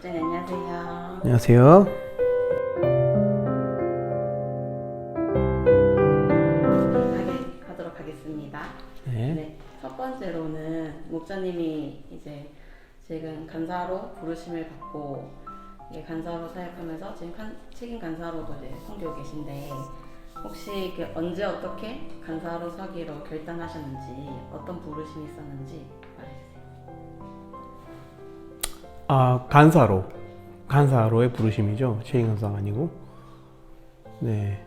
네, 안녕하세요. 안녕하세요. 가도록 하겠습니다. 네. 네, 첫 번째로는 목사님이 이제 지금 간사로 부르심을 받고 간사로 사역하면서 지금 책임 간사로도 이제 섬기고 계신데 혹시 언제 어떻게 간사로 서기로 결단하셨는지 어떤 부르심이 있었는지 말해주세요. 간사로의 부르심이죠. 책임 간사가 아니고. 네.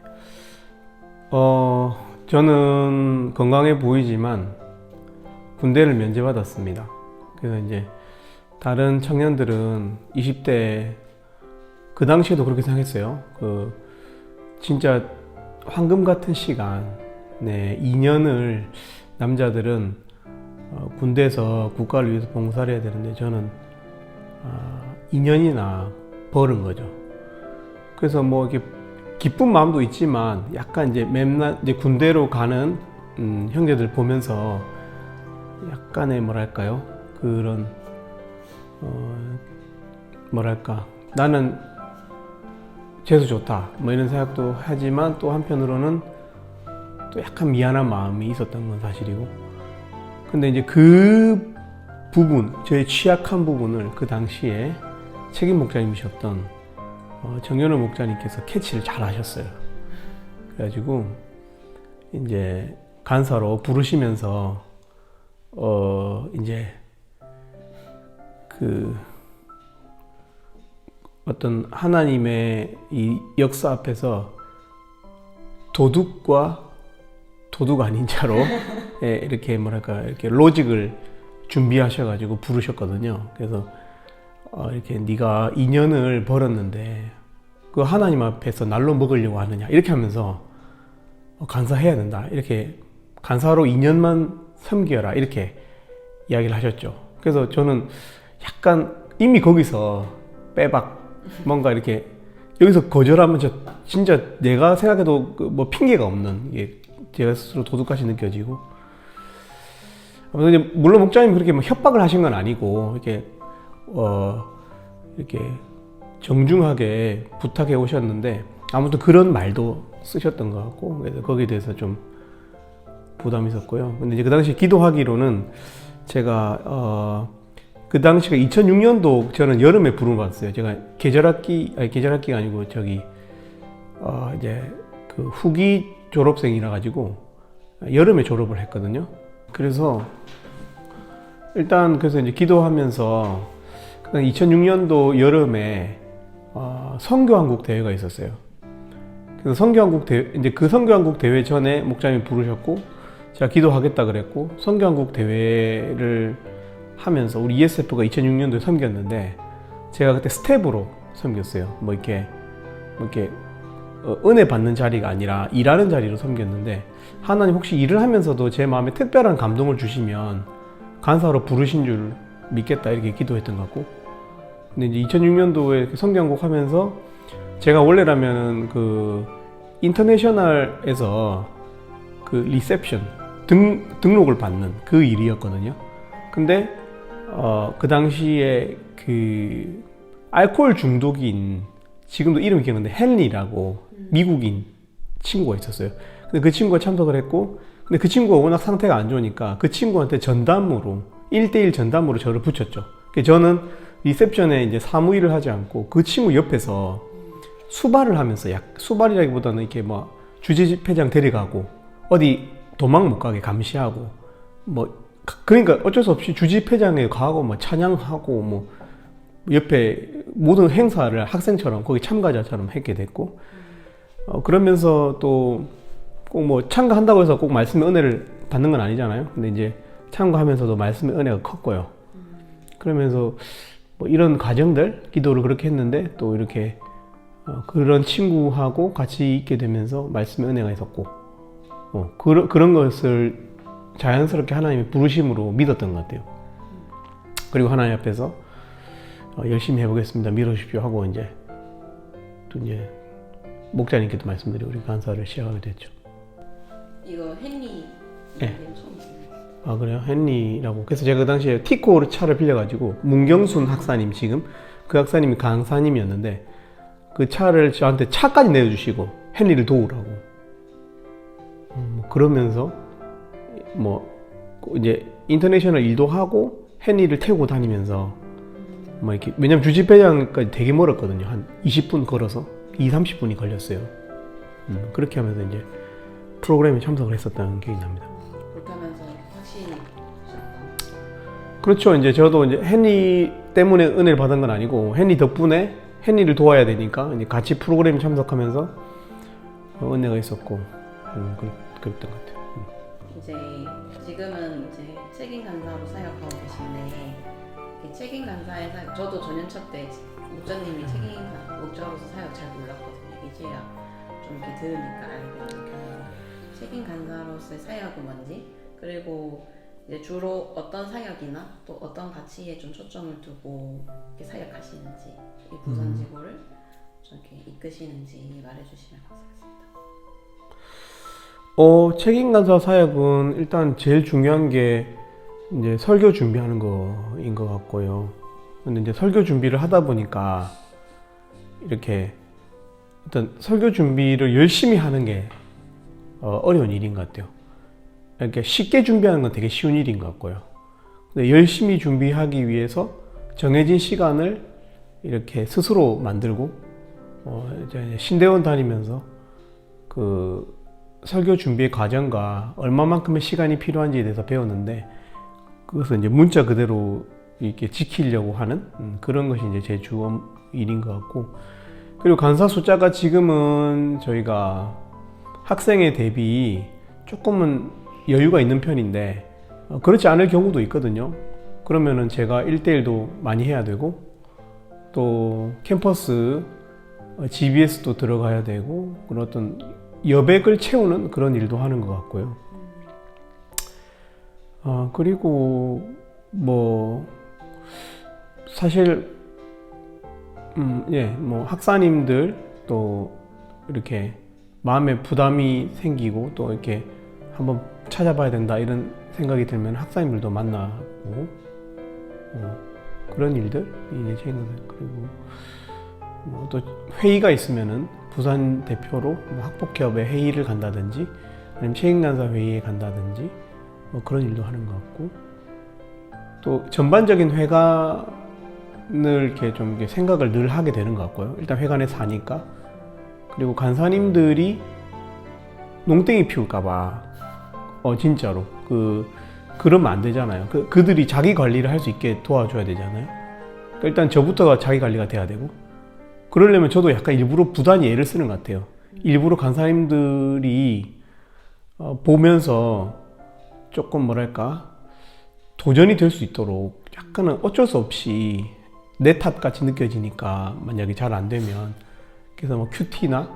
저는 건강해 보이지만 군대를 면제받았습니다. 그래서 이제 다른 청년들은 20대 그 당시에도 그렇게 생각했어요. 진짜 황금 같은 시간, 네, 2년을 남자들은 군대에서 국가를 위해서 봉사를 해야 되는데 저는 2년이나 벌은 거죠. 그래서 뭐 이렇게 기쁜 마음도 있지만 약간 이제 이제 군대로 가는 형제들 보면서 약간의 뭐랄까요? 그런 뭐랄까 나는 재수 좋다 뭐 이런 생각도 하지만 또 한편으로는 또 약간 미안한 마음이 있었던 건 사실이고, 근데 이제 그 부분, 저의 취약한 부분을 그 당시에 책임 목자님이셨던 정연호 목자님께서 캐치를 잘 하셨어요. 그래가지고 이제 간사로 부르시면서 이제 그 어떤 하나님의 이 역사 앞에서 도둑과 도둑 아닌 자로 이렇게 뭐랄까 이렇게 로직을 준비하셔가지고 부르셨거든요. 그래서 이렇게 네가 2년을 벌었는데 그 하나님 앞에서 날로 먹으려고 하느냐 이렇게 하면서 간사해야 된다, 이렇게 간사로 2년만 섬겨라 이렇게 이야기를 하셨죠. 그래서 저는 약간 이미 거기서 빼박 뭔가 이렇게 여기서 거절하면 진짜 내가 생각해도 뭐 핑계가 없는, 이게 제가 스스로 도둑같이 느껴지고, 물론 목자님 그렇게 뭐 협박을 하신 건 아니고 이렇게 정중하게 부탁해 오셨는데 아무튼 그런 말도 쓰셨던 것 같고, 그래서 거기에 대해서 좀 부담이 있었고요. 근데 이제 그 당시 기도하기로는 제가 그 당시가 2006년도 저는 여름에 부름을 받았어요. 제가 계절학기가 아니고 이제 그 후기 졸업생이라 가지고 여름에 졸업을 했거든요. 그래서 일단 그래서 이제 기도하면서 2006년도 여름에 선교한국 대회가 있었어요. 그래서 선교한국 대회, 이제 그 선교한국 대회 전에 목사님이 부르셨고 제가 기도하겠다 그랬고, 선교한국 대회를 하면서 우리 ESF가 2006년도에 섬겼는데 제가 그때 스텝으로 섬겼어요. 뭐 이렇게 은혜 받는 자리가 아니라 일하는 자리로 섬겼는데, 하나님 혹시 일을 하면서도 제 마음에 특별한 감동을 주시면 간사로 부르신 줄 믿겠다 이렇게 기도했던 것 같고, 근데 이제 2006년도에 성경곡 하면서 제가 원래라면 그 인터내셔널에서 그 리셉션 등록을 받는 그 일이었거든요. 근데 그 당시에 그 알코올 중독인, 지금도 이름이 기억나는데 헨리라고 미국인 친구가 있었어요. 근데 그 친구가 참석을 했고, 근데 그 친구가 워낙 상태가 안 좋으니까 그 친구한테 전담으로 1대1 전담으로 저를 붙였죠. 저는 리셉션에 이제 사무일을 하지 않고 그 친구 옆에서 수발을 하면서, 수발이라기보다는 이렇게 뭐 주지회장 데려가고 어디 도망 못 가게 감시하고, 뭐 그러니까 어쩔 수 없이 주지회장에 가고 뭐 찬양하고 뭐 옆에 모든 행사를 학생처럼 거기 참가자처럼 했게 됐고, 그러면서 또 꼭 뭐 참가한다고 해서 꼭 말씀의 은혜를 받는 건 아니잖아요. 근데 이제 참가하면서도 말씀의 은혜가 컸고요. 그러면서 뭐 이런 과정들, 기도를 그렇게 했는데 또 이렇게 그런 친구하고 같이 있게 되면서 말씀의 은혜가 있었고, 그런 것을 자연스럽게 하나님의 부르심으로 믿었던 것 같아요. 그리고 하나님 앞에서 열심히 해보겠습니다, 믿어주십시오 하고 이제 목자님께도 말씀드리고 우리 간사를 시작하게 됐죠. 이거 헨리 이야기는 처음 들어요. 아 그래요? 헨리라고. 그래서 제가 그 당시에 티코 차를 빌려가지고 문경순 학사님 지금 그 학사님이 강사님이었는데 그 차를 저한테 차까지 내어주시고 헨리를 도우라고. 그러면서 뭐 이제 인터내셔널 일도 하고 헨리를 태우고 다니면서 뭐 이렇게, 왜냐면 주식배장까지 되게 멀었거든요. 한 20분 걸어서 30분이 걸렸어요. 그렇게 하면서 이제 프로그램에 참석을 했었다는 기억이 납니다. 그렇게 하면서 확신이 드셨다. 그렇죠. 이제 저도 이제 헨리 때문에 은혜를 받은 건 아니고 헨리 덕분에 헨리를 도와야 되니까 이제 같이 프로그램에 참석하면서 은혜가 있었고 그랬던 것 같아요. 이제 지금은 이제 책임 간사로 사역하고 계신데 이 책임 간사의 사역, 저도 전연차 때 목자님이 책임 목자로서 사역 잘 몰랐거든요. 이제야 좀 이렇게 들으니까 알게 되는 책임 간사로서의 사역은 뭔지, 그리고 이제 주로 어떤 사역이나 또 어떤 가치에 좀 초점을 두고 이렇게 사역하시는지, 이 부선지구를 좀 이렇게 이끄시는지 말해주시면 감사하겠습니다. 책임 간사 사역은 일단 제일 중요한 게 이제 설교 준비하는 거인 것 같고요. 근데 이제 설교 준비를 하다 보니까 이렇게 어떤 설교 준비를 열심히 하는 게 어려운 일인 것 같아요. 이렇게 쉽게 준비하는 건 되게 쉬운 일인 것 같고요. 근데 열심히 준비하기 위해서 정해진 시간을 이렇게 스스로 만들고 이제 신대원 다니면서 그 설교 준비의 과정과 얼마만큼의 시간이 필요한지에 대해서 배웠는데, 그것을 이제 문자 그대로 이렇게 지키려고 하는 그런 것이 이제 제 주 일인 것 같고, 그리고 간사 숫자가 지금은 저희가 학생에 대비 조금은 여유가 있는 편인데 그렇지 않을 경우도 있거든요. 그러면은 제가 1대1도 많이 해야 되고, 또 캠퍼스 GBS도 들어가야 되고, 그런 어떤 여백을 채우는 그런 일도 하는 것 같고요. 그리고 뭐 사실 뭐 학사님들 또 이렇게 마음에 부담이 생기고 또 이렇게 한번 찾아봐야 된다 이런 생각이 들면 학사님들도 만나고 그런 일들 이제 그리고 뭐 또 회의가 있으면은 부산 대표로 뭐 학폭협의 회의를 간다든지 아니면 책임간사 회의에 간다든지 뭐 그런 일도 하는 것 같고, 또 전반적인 회관을 이렇게 좀 이렇게 생각을 늘 하게 되는 것 같고요. 일단 회관에 사니까. 그리고 간사님들이 농땡이 피울까봐 진짜로 그러면 안 되잖아요. 그들이 자기 관리를 할 수 있게 도와줘야 되잖아요. 그러니까 일단 저부터가 자기 관리가 돼야 되고, 그러려면 저도 약간 일부러 부단히 애를 쓰는 것 같아요. 일부러 간사님들이 보면서 조금 뭐랄까 도전이 될 수 있도록 약간은 어쩔 수 없이 내 탓같이 느껴지니까, 만약에 잘 안 되면 그래서 뭐 큐티나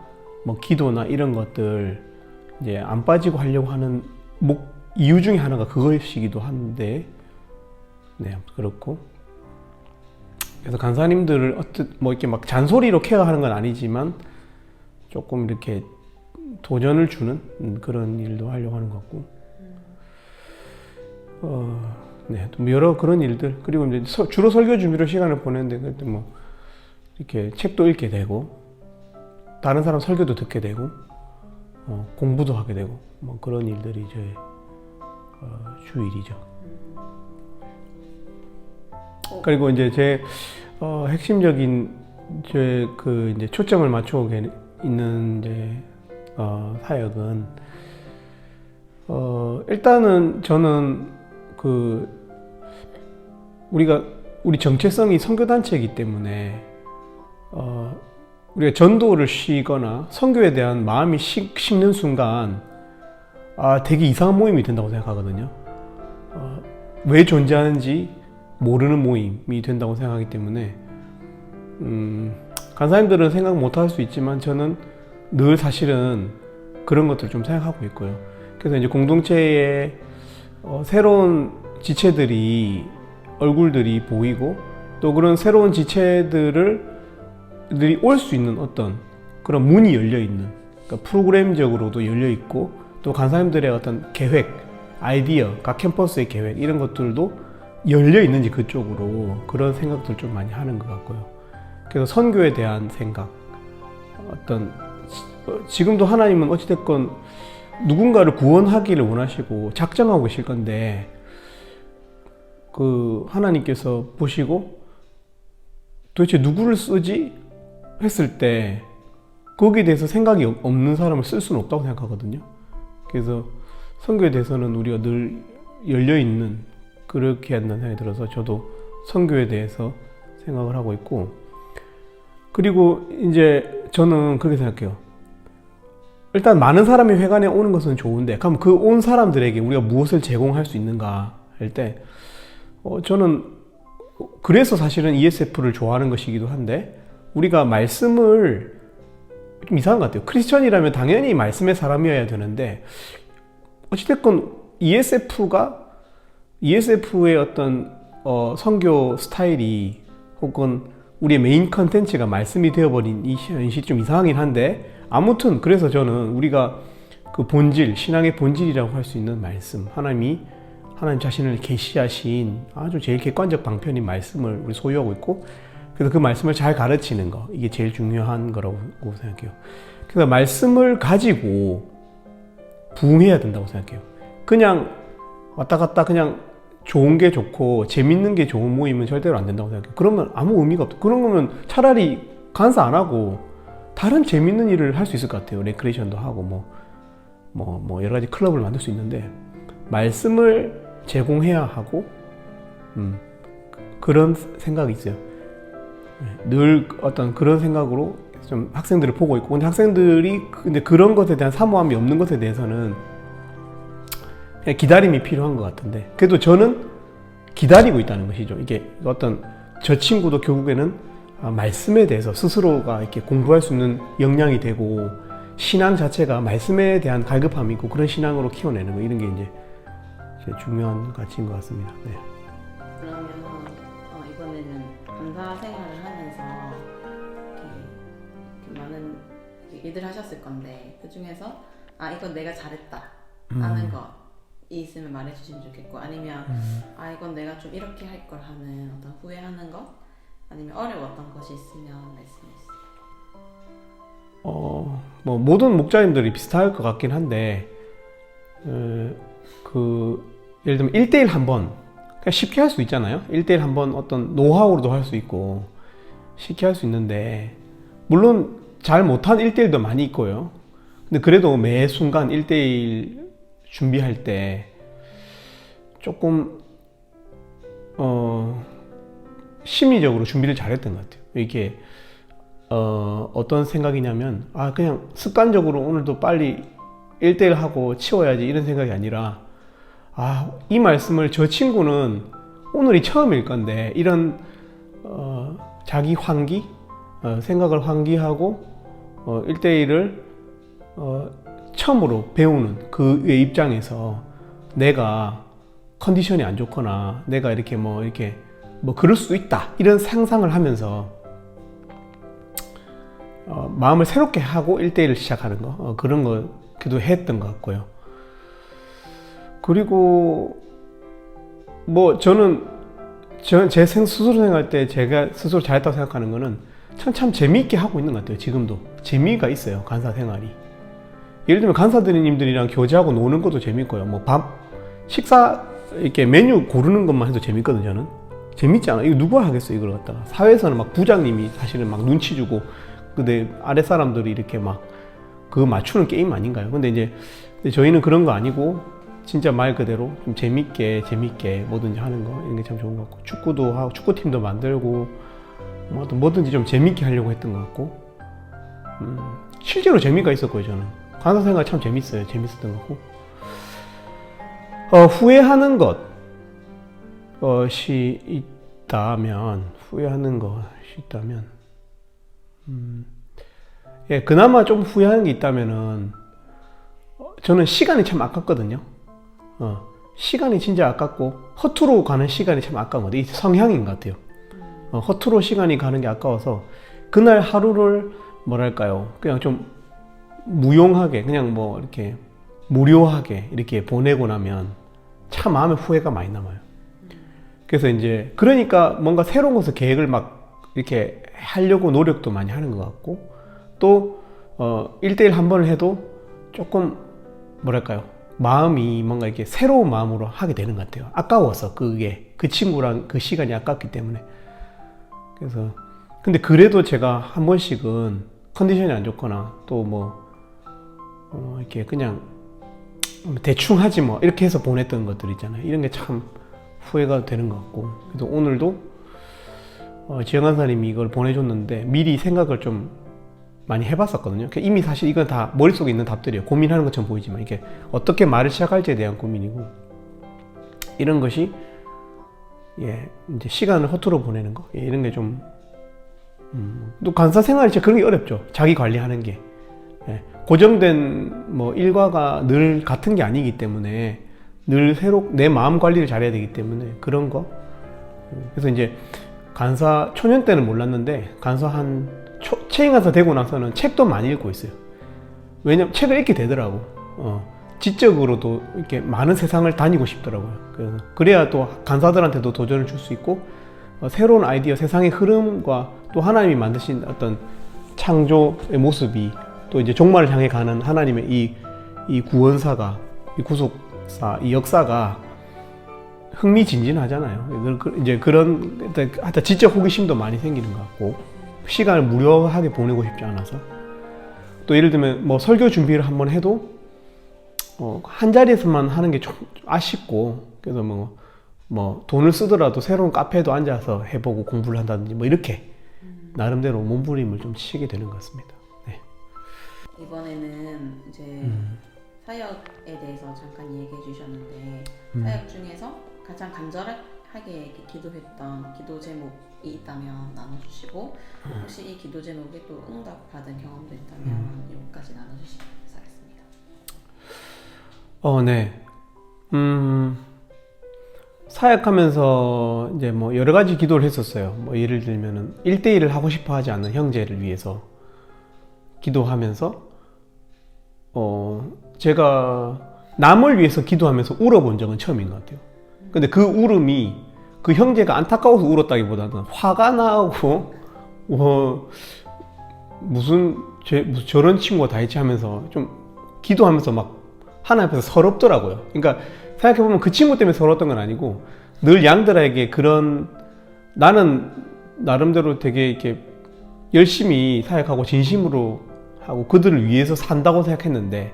뭐 기도나 이런 것들 이제 안 빠지고 하려고 하는 이유 중에 하나가 그것이기도 한데, 네, 그렇고. 그래서 간사님들을 뭐 이렇게 막 잔소리로 케어하는 건 아니지만 조금 이렇게 도전을 주는 그런 일도 하려고 하는 것 같고, 네, 또 여러 그런 일들. 그리고 이제 주로 설교 준비로 시간을 보내는데, 그때 뭐 이렇게 책도 읽게 되고, 다른 사람 설교도 듣게 되고, 공부도 하게 되고, 뭐 그런 일들이 저의 주일이죠. 그리고 이제 제 핵심적인 제 이제 초점을 맞추고 있는 이제 사역은 일단은 저는 우리 정체성이 선교단체이기 때문에 우리가 전도를 쉬거나 선교에 대한 마음이 식는 순간 되게 이상한 모임이 된다고 생각하거든요. 왜 존재하는지 모르는 모임이 된다고 생각하기 때문에 간사님들은 생각 못 할 수 있지만 저는 늘 사실은 그런 것들을 좀 생각하고 있고요. 그래서 이제 공동체에 새로운 지체들이 얼굴들이 보이고, 또 그런 새로운 지체들이 올 수 있는 어떤 그런 문이 열려 있는, 그러니까 프로그램적으로도 열려 있고, 또 간사님들의 어떤 계획, 아이디어, 각 캠퍼스의 계획 이런 것들도 열려 있는지 그쪽으로 그런 생각들 좀 많이 하는 것 같고요. 그래서 선교에 대한 생각, 어떤 지금도 하나님은 어찌됐건 누군가를 구원하기를 원하시고 작정하고 계실 건데 그 하나님께서 보시고 도대체 누구를 쓰지 했을 때 거기에 대해서 생각이 없는 사람을 쓸 수는 없다고 생각하거든요. 그래서 선교에 대해서는 우리가 늘 열려있는 그렇게 한다는 생각이 들어서 저도 선교에 대해서 생각을 하고 있고, 그리고 이제 저는 그렇게 생각해요. 일단 많은 사람이 회관에 오는 것은 좋은데 그럼 그 온 사람들에게 우리가 무엇을 제공할 수 있는가 할 때 저는 그래서 사실은 ESF를 좋아하는 것이기도 한데, 우리가 말씀을 좀 이상한 것 같아요. 크리스천이라면 당연히 말씀의 사람이어야 되는데 어찌됐건 ESF의 어떤 선교 스타일이 혹은 우리의 메인 컨텐츠가 말씀이 되어버린 이 현실이 좀 이상하긴 한데, 아무튼 그래서 저는 우리가 그 본질, 신앙의 본질이라고 할 수 있는 말씀, 하나님 자신을 계시하신 아주 제일 객관적 방편인 말씀을 우리 소유하고 있고, 그래서 그 말씀을 잘 가르치는 거, 이게 제일 중요한 거라고 생각해요. 그래서 말씀을 가지고 부흥해야 된다고 생각해요. 그냥 왔다 갔다 그냥 좋은 게 좋고 재밌는 게 좋은 모임은 절대로 안 된다고 생각해요. 그러면 아무 의미가 없다. 그런 거면 차라리 간사 안 하고 다른 재밌는 일을 할 수 있을 것 같아요. 레크레이션도 하고 뭐 여러 가지 클럽을 만들 수 있는데, 말씀을 제공해야 하고 그런 생각이 있어요. 늘 어떤 그런 생각으로 좀 학생들을 보고 있고, 근데 그런 것에 대한 사모함이 없는 것에 대해서는 그냥 기다림이 필요한 것 같은데, 그래도 저는 기다리고 있다는 것이죠. 이게 어떤 저 친구도 결국에는 말씀에 대해서 스스로가 이렇게 공부할 수 있는 역량이 되고, 신앙 자체가 말씀에 대한 갈급함이고 그런 신앙으로 키워내는 거, 이런 게 이제 중요한 가치인 것 같습니다. 네. 그러면 이번에는 강사 생활을 하면서 이렇게 많은 일들 하셨을 건데, 그 중에서 이건 내가 잘했다 하는 거 있으면 말해주시면 좋겠고, 아니면 이건 내가 좀 이렇게 할 걸 하는 어떤 후회하는 거, 아니면 어려웠던 것이 있으면 말씀해 주세요. 뭐 모든 목자님들이 비슷할 것 같긴 한데, 예를 들면 1대1 한번 그냥 쉽게 할 수 있잖아요. 1대1 한번 어떤 노하우로도 할 수 있고 쉽게 할 수 있는데, 물론 잘 못한 1대1도 많이 있고요. 근데 그래도 매 순간 1대1 준비할 때 조금 심리적으로 준비를 잘했던 것 같아요. 이게 어떤 생각이냐면 그냥 습관적으로 오늘도 빨리 1대1 하고 치워야지 이런 생각이 아니라, 이 말씀을 저 친구는 오늘이 처음일 건데 이런 자기 환기, 생각을 환기하고 1대1을 처음으로 배우는 그의 입장에서 내가 컨디션이 안 좋거나 내가 이렇게 그럴 수도 있다 이런 상상을 하면서 마음을 새롭게 하고 1대1을 시작하는 거, 그런 거 그래도 했던 것 같고요. 그리고 저는 제 스스로 생각할 때 제가 스스로 잘했다고 생각하는 거는 참 재미있게 하고 있는 것 같아요. 지금도 재미가 있어요, 간사 생활이. 예를 들면 간사님들이랑 교제하고 노는 것도 재밌고요. 식사 이렇게 메뉴 고르는 것만 해도 재밌거든요. 저는 재밌지 않아? 이거 누가 하겠어, 이걸 갖다가. 사회에서는 부장님이 사실은 눈치 주고, 근데 아래 사람들이 이렇게 그거 맞추는 게임 아닌가요? 근데 저희는 그런 거 아니고 진짜 말 그대로 좀 재밌게 뭐든지 하는 거, 이런 게 참 좋은 것 같고, 축구도 하고 축구팀도 만들고 뭐든지 좀 재밌게 하려고 했던 것 같고, 실제로 재미가 있었고요. 저는 간사 생활 참 재밌었던 것 같고, 후회하는 것이 있다면 그나마 좀 후회하는 게 있다면은 저는 시간이 참 아깝거든요. 시간이 진짜 아깝고 허투루 가는 시간이 참 아까운 것 같아요. 이 성향인 것 같아요. 허투루 시간이 가는 게 아까워서 그날 하루를 그냥 좀 무용하게, 그냥 이렇게 무료하게 이렇게 보내고 나면 참 마음에 후회가 많이 남아요. 그래서 그러니까 뭔가 새로운 것을 계획을 이렇게 하려고 노력도 많이 하는 것 같고, 또 1대1 한 번을 해도 조금 뭐랄까요, 마음이 뭔가 이렇게 새로운 마음으로 하게 되는 것 같아요. 아까워서 그게 그 친구랑 그 시간이 아깝기 때문에. 그래서 근데 그래도 제가 한 번씩은 컨디션이 안 좋거나 또 뭐 이렇게 그냥 대충 하지 뭐 이렇게 해서 보냈던 것들 있잖아요. 이런 게 참 후회가 되는 것 같고, 그래서 오늘도 지영 간사님이 이걸 보내줬는데 미리 생각을 좀 많이 해봤었거든요. 이미 사실 이건 다 머릿속에 있는 답들이에요. 고민하는 것처럼 보이지만 이게 어떻게 말을 시작할지에 대한 고민이고, 이런 것이 이제 시간을 허투루 보내는 거, 이런 게 좀 또 간사 생활이 진짜 그런 게 어렵죠. 자기 관리하는 게 고정된 뭐 일과가 늘 같은 게 아니기 때문에 늘 새로 내 마음 관리를 잘해야 되기 때문에 그런 거. 그래서 이제 간사 초년 때는 몰랐는데 간사 체인 간사 되고 나서는 책도 많이 읽고 있어요. 왜냐면 책을 읽게 되더라고. 지적으로도 이렇게 많은 세상을 다니고 싶더라고요. 그래야 또 간사들한테도 도전을 줄 수 있고, 새로운 아이디어, 세상의 흐름과 또 하나님이 만드신 어떤 창조의 모습이 또 이제 종말을 향해 가는 하나님의 이 구원사가, 이 구속사, 이 역사가 흥미진진하잖아요. 이제 그런 하여튼 지적 호기심도 많이 생기는 것 같고, 시간을 무료하게 보내고 싶지 않아서, 또 예를 들면 뭐 설교 준비를 한번 해도 한 자리에서만 하는 게 좀 아쉽고, 그래서 뭐 돈을 쓰더라도 새로운 카페에도 앉아서 해보고 공부를 한다든지 뭐 이렇게 나름대로 몸부림을 좀 치게 되는 것 같습니다. 네. 이번에는 이제 사역에 대해서 잠깐 얘기해 주셨는데, 사역 중에서 가장 간절하게 기도했던 기도 제목이 있다면 나눠주시고, 혹시 이 기도 제목에 또 응답받은 경험도 있다면 이것까지 나눠주시면 감사하겠습니다. 네. 사역하면서 이제 뭐 여러 가지 기도를 했었어요. 뭐 예를 들면은 1대1을 하고 싶어 하지 않는 형제를 위해서 기도하면서, 제가 남을 위해서 기도하면서 울어본 적은 처음인 것 같아요. 근데 그 울음이 그 형제가 안타까워서 울었다기보다는 화가 나고, 무슨 저런 친구가 다 있지 하면서 좀 기도하면서 막 하나님 앞에서 서럽더라고요. 그러니까 생각해보면 그 친구 때문에 서러웠던 건 아니고, 늘 양들에게 나는 나름대로 되게 이렇게 열심히 사역하고 진심으로 하고 그들을 위해서 산다고 생각했는데,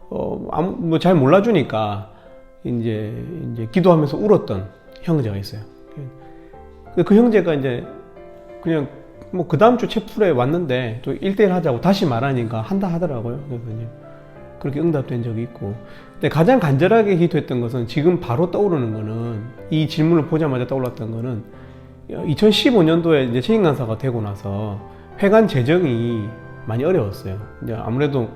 뭐 잘 몰라주니까 이제 기도하면서 울었던 형제가 있어요. 그 형제가 이제 그냥 뭐 그 다음 주 채플에 왔는데 또 1대1 하자고 다시 말하니까 한다 하더라고요. 그래서 이제 그렇게 응답된 적이 있고, 근데 가장 간절하게 기도했던 것은 지금 바로 떠오르는 거는, 이 질문을 보자마자 떠올랐던 거는 2015년도에 이제 책임 간사가 되고 나서 회관 재정이 많이 어려웠어요. 이제 아무래도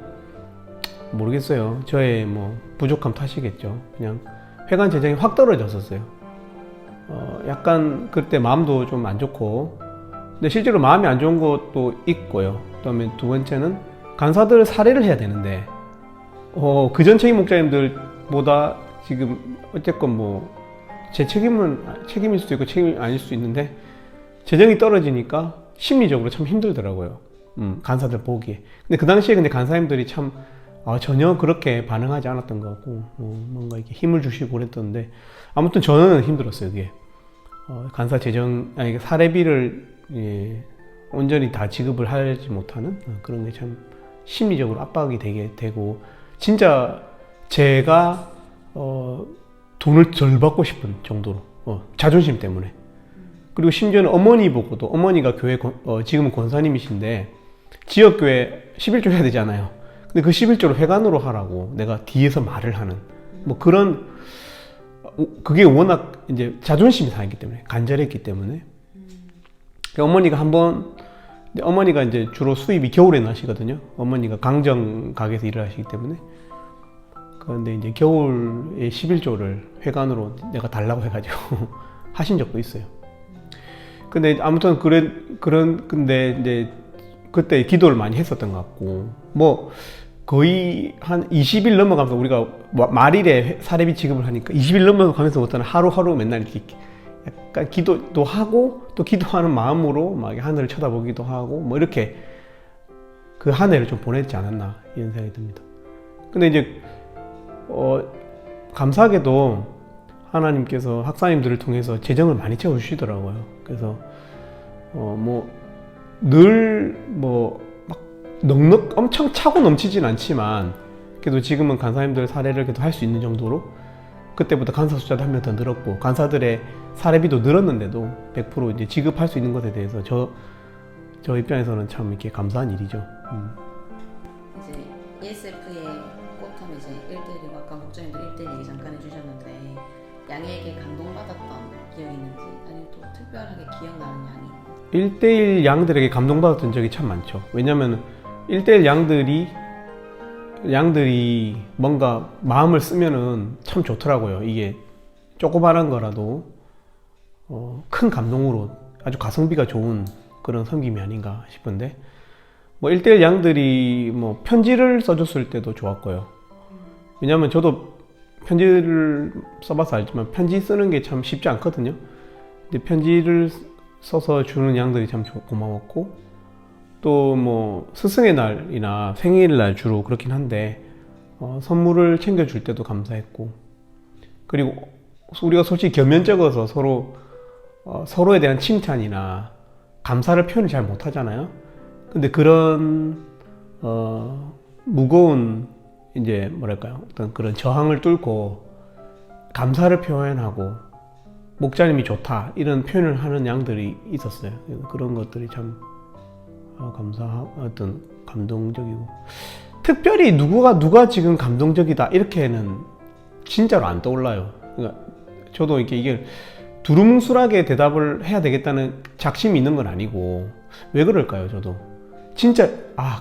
모르겠어요. 저의 뭐 부족함 탓이겠죠. 그냥 회관 재정이 확 떨어졌었어요. 약간 그때 마음도 좀 안 좋고, 근데 실제로 마음이 안 좋은 것도 있고요. 그다음에 두 번째는 간사들 사례를 해야 되는데, 그전 책임 목자님들보다 지금 어쨌건 뭐 제 책임일 수도 있고 책임이 아닐 수도 있는데, 재정이 떨어지니까 심리적으로 참 힘들더라고요. 간사들 보기에. 근데 그 당시에 간사님들이 참 전혀 그렇게 반응하지 않았던 것 같고, 뭔가 이렇게 힘을 주시고 그랬던데, 아무튼 저는 힘들었어요. 그게 간사 사례비를 온전히 다 지급을 하지 못하는 그런 게 참 심리적으로 압박이 되게 되고, 진짜 제가 돈을 덜 받고 싶은 정도로, 자존심 때문에. 그리고 심지어는 어머니 보고도, 어머니가 교회 지금은 권사님이신데 지역교회 11조 해야 되잖아요. 근데 그 11조를 회관으로 하라고 내가 뒤에서 말을 하는 뭐 그런, 그게 워낙 이제 자존심이 상했기 때문에, 간절했기 때문에. 어머니가 이제 주로 수입이 겨울에 나시거든요. 어머니가 강정 가게에서 일을 하시기 때문에. 그런데 이제 겨울에 11조를 회관으로 내가 달라고 해가지고 하신 적도 있어요. 근데 아무튼 근데 이제 그때 기도를 많이 했었던 것 같고, 뭐 거의 한 20일 넘어가면서 우리가 말일에 사례비 지급을 하니까 20일 넘어가면서부터는 하루하루 맨날 이렇게 약간 기도도 하고 또 기도하는 마음으로 막 하늘을 쳐다보기도 하고 뭐 이렇게 그 한 해를 좀 보냈지 않았나 이런 생각이 듭니다. 근데 이제 감사하게도 하나님께서 학사님들을 통해서 재정을 많이 채워주시더라고요. 그래서 뭐 늘 뭐 막 넉넉 엄청 차고 넘치진 않지만 그래도 지금은 간사님들 사례를 그래도 할 수 있는 정도로 그때부터 간사 숫자도 한 명 더 늘었고 간사들의 사례비도 늘었는데도 100% 이제 지급할 수 있는 것에 대해서 저 입장에서는 참 이렇게 감사한 일이죠. 이제 ESF에 꼭 하면 이제 1대1이고 아까 목장님도 1대1 얘기 잠깐 해주셨는데 양에게 감동받았던 기억이 있는지 아니면 또 특별하게 기억나는 양이 1대1 양들에게 감동받았던 적이 참 많죠. 왜냐면 1대1 양들이 뭔가 마음을 쓰면은 참 좋더라고요. 이게 조그마한 거라도 큰 감동으로 아주 가성비가 좋은 그런 섬김이 아닌가 싶은데 뭐 1대1 양들이 뭐 편지를 써줬을 때도 좋았고요. 왜냐면 저도 편지를 써봐서 알지만 편지 쓰는 게 참 쉽지 않거든요. 근데 편지를 써서 주는 양들이 참 고마웠고 또 뭐 스승의 날이나 생일날 주로 그렇긴 한데 선물을 챙겨줄 때도 감사했고 그리고 우리가 솔직히 겸연쩍어서 서로에 대한 칭찬이나 감사를 표현을 잘 못하잖아요. 근데 그런 무거운 이제 뭐랄까요 어떤 그런 저항을 뚫고 감사를 표현하고 목자님이 좋다 이런 표현을 하는 양들이 있었어요. 그런 것들이 참 어떤 감동적이고 특별히 누가 지금 감동적이다 이렇게는 진짜로 안 떠올라요. 그러니까 저도 이게 두루뭉술하게 대답을 해야 되겠다는 작심이 있는 건 아니고 왜 그럴까요? 저도 진짜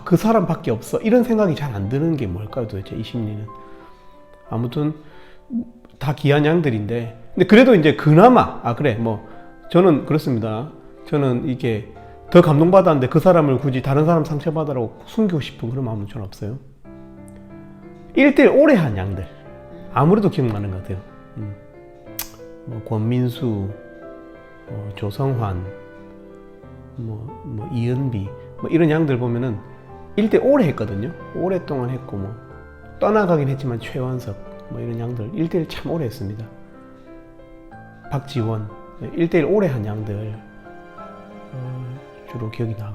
그 사람밖에 없어 이런 생각이 잘 안 드는 게 뭘까요? 도대체 이 심리는. 아무튼 다 귀한 양들인데 근데 그래도 이제 그나마 그래 뭐 저는 그렇습니다. 저는 이게 더 감동받았는데 그 사람을 굳이 다른 사람 상처받으라고 숨기고 싶은 그런 마음은 전 없어요. 1대1 오래 한 양들 아무래도 기억나는 것 같아요. 뭐 권민수, 조성환, 뭐 이은비 뭐 이런 양들 보면은 1대1 오래 했거든요. 오랫동안 했고 뭐 떠나가긴 했지만 최원석 뭐 이런 양들 1대1 참 오래 했습니다. 박지원 1대1 오래 한 양들 주로 기억이 나고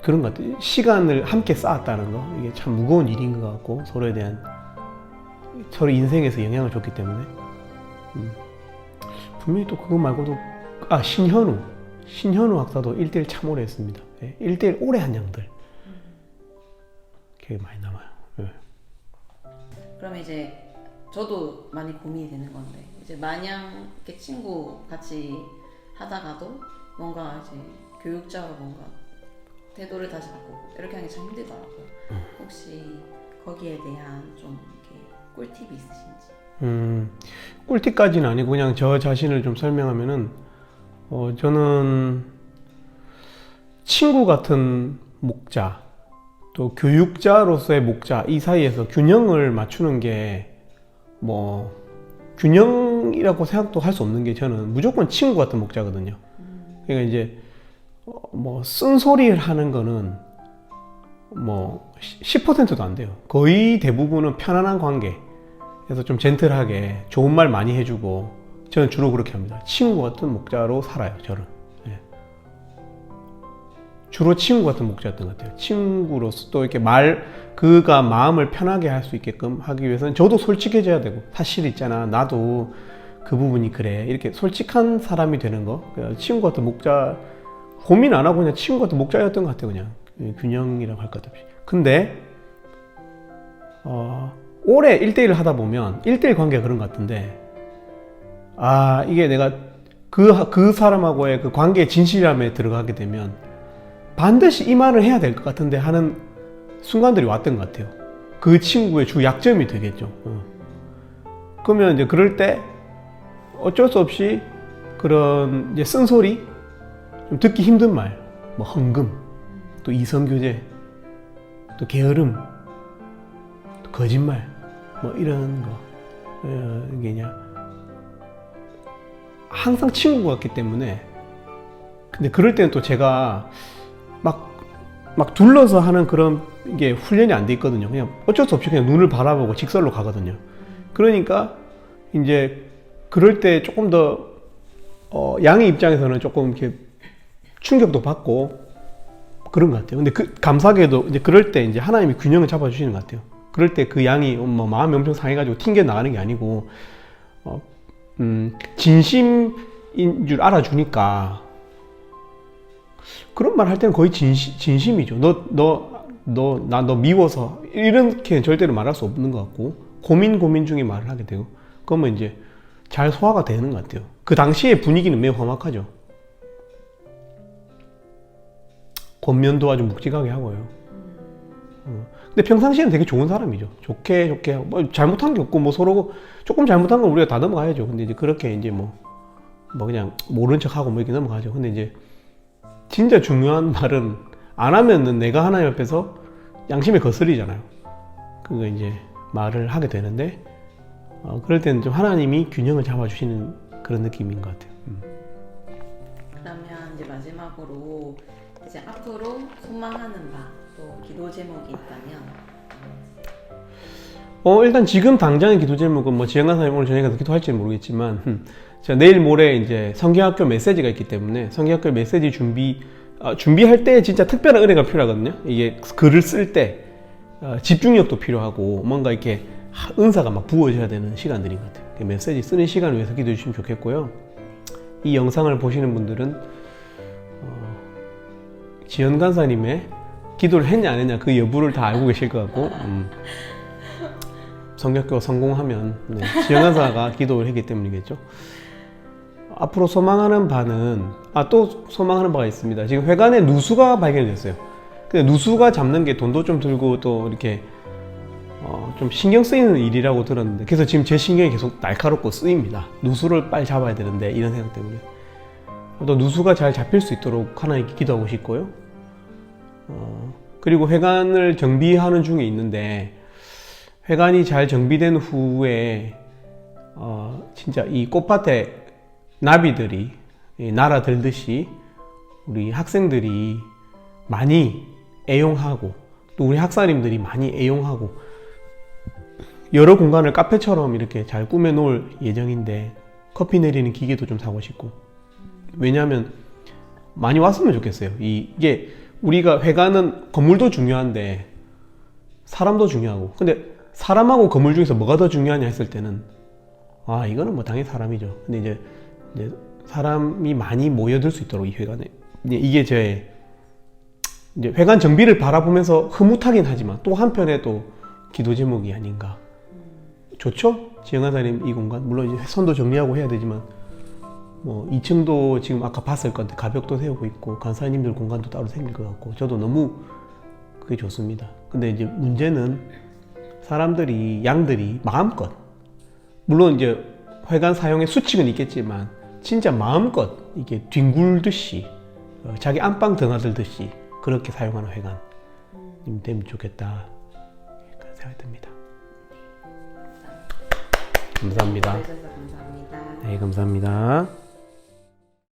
그런 것 같아요. 시간을 함께 쌓았다는 거 이게 참 무거운 일인 것 같고 서로에 대한 서로 인생에서 영향을 줬기 때문에 분명히 또 그거 말고도 신현우 학사도 1대1 참 오래 했습니다. 1대1 오래 한 양들 기억이 많이 남아요. 그러면 이제 저도 많이 고민이 되는 건데 이제 마냥 이렇게 친구 같이 하다가도 뭔가 이제 교육자로 뭔가 태도를 다시 바꾸고 이렇게 하는 게 참 힘들더라고요. 혹시 거기에 대한 좀 이렇게 꿀팁이 있으신지? 꿀팁까지는 아니고 그냥 저 자신을 좀 설명하면은 저는 친구 같은 목자 또 교육자로서의 목자 이 사이에서 균형을 맞추는 게 뭐 균형이라고 생각도 할 수 없는 게 저는 무조건 친구 같은 목자거든요. 그러니까 이제 뭐 쓴소리를 하는 거는 뭐 10%도 안 돼요. 거의 대부분은 편안한 관계 그래서 좀 젠틀하게 좋은 말 많이 해주고 저는 주로 그렇게 합니다. 친구 같은 목자로 살아요. 저는 주로 친구 같은 목자였던 것 같아요. 친구로서 또 이렇게 그가 마음을 편하게 할 수 있게끔 하기 위해서는 저도 솔직해져야 되고 사실 있잖아 나도 그 부분이 그래 이렇게 솔직한 사람이 되는 거 친구 같은 목자 고민 안 하고 그냥 친구 같은 목자였던 것 같아요. 그냥 균형이라고 할 것 없이. 근데 오래 1대1을 하다 보면 1대1 관계가 그런 것 같은데 이게 내가 그 사람하고의 그 관계의 진실함에 들어가게 되면 반드시 이 말을 해야 될 것 같은데 하는 순간들이 왔던 것 같아요. 그 친구의 주 약점이 되겠죠. 그러면 이제 그럴 때 어쩔 수 없이 그런 이제 쓴소리, 좀 듣기 힘든 말, 뭐 헌금, 또 이성교제, 또 게으름, 또 거짓말, 뭐 이런 거. 이게냐 항상 친구가 같기 때문에. 근데 그럴 때는 또 제가 막 둘러서 하는 그런 게 훈련이 안 돼 있거든요. 그냥 어쩔 수 없이 그냥 눈을 바라보고 직설로 가거든요. 그러니까 이제 그럴 때 조금 더 양의 입장에서는 조금 이렇게 충격도 받고 그런 것 같아요. 근데 감사하게도 이제 그럴 때 이제 하나님이 균형을 잡아주시는 것 같아요. 그럴 때 그 양이 뭐 마음이 엄청 상해가지고 튕겨 나가는 게 아니고 진심인 줄 알아주니까. 그런 말 할 때는 거의 진심이죠. 너 미워서 이렇게 절대로 말할 수 없는 것 같고 고민 중에 말을 하게 되고 그러면 이제 잘 소화가 되는 것 같아요. 그 당시의 분위기는 매우 험악하죠. 권면도 아주 묵직하게 하고요. 근데 평상시에는 되게 좋은 사람이죠. 좋게 뭐 잘못한 게 없고 뭐 서로 조금 잘못한 건 우리가 다 넘어가야죠. 근데 이제 그렇게 이제 뭐 그냥 모른 척하고 뭐 이렇게 넘어가죠. 근데 이제 진짜 중요한 말은 안 하면은 내가 하나님 앞에서 양심에 거슬리잖아요. 그거 이제 말을 하게 되는데 그럴 때는 좀 하나님이 균형을 잡아주시는 그런 느낌인 것 같아요. 그러면 이제 마지막으로 이제 앞으로 소망하는 바, 또 기도 제목이 있다면? 일단 지금 당장의 기도 제목은 뭐 지영 강사님 오늘 저녁에 기도할지는 모르겠지만 제가 내일 모레 이제 성경학교 메시지가 있기 때문에 성경학교 메시지 준비할 때 진짜 특별한 은혜가 필요하거든요. 이게 글을 쓸 때 집중력도 필요하고 뭔가 이렇게 은사가 막 부어져야 되는 시간들인 것 같아요. 메시지 쓰는 시간을 위해서 기도해 주시면 좋겠고요. 이 영상을 보시는 분들은 지연 간사님의 기도를 했냐 안 했냐 그 여부를 다 알고 계실 것 같고 성경학교 성공하면 지연 간사가 기도를 했기 때문이겠죠. 앞으로 소망하는 바는 또 소망하는 바가 있습니다. 지금 회관에 누수가 발견됐어요. 근데 누수가 잡는 게 돈도 좀 들고 또 이렇게 좀 신경 쓰이는 일이라고 들었는데 그래서 지금 제 신경이 계속 날카롭고 쓰입니다. 누수를 빨리 잡아야 되는데 이런 생각 때문에 또 누수가 잘 잡힐 수 있도록 하나님께 기도하고 싶고요. 그리고 회관을 정비하는 중에 있는데 회관이 잘 정비된 후에 진짜 이 꽃밭에 나비들이 날아들듯이 우리 학생들이 많이 애용하고 또 우리 학사님들이 많이 애용하고 여러 공간을 카페처럼 이렇게 잘 꾸며 놓을 예정인데 커피 내리는 기계도 좀 사고 싶고 왜냐하면 많이 왔으면 좋겠어요. 이게 우리가 회관은 건물도 중요한데 사람도 중요하고 근데 사람하고 건물 중에서 뭐가 더 중요하냐 했을 때는 이거는 뭐 당연히 사람이죠. 근데 이제 사람이 많이 모여들 수 있도록 이 회관에 이게 제 이제 회관 정비를 바라보면서 흐뭇하긴 하지만 또 한편에 또 기도 제목이 아닌가. 좋죠? 지영하사님 이 공간 물론 이제 선도 정리하고 해야 되지만 뭐 2층도 지금 아까 봤을 건데 가벽도 세우고 있고 간사님들 공간도 따로 생길 것 같고 저도 너무 그게 좋습니다. 근데 이제 문제는 사람들이 양들이 마음껏 물론 이제 회관 사용의 수칙은 있겠지만 진짜 마음껏 이게 뒹굴듯이 자기 안방 드나들듯이 그렇게 사용하는 회관이 되면 좋겠다 그런 생각이 듭니다. 감사합니다. 감사합니다. 네, 감사합니다.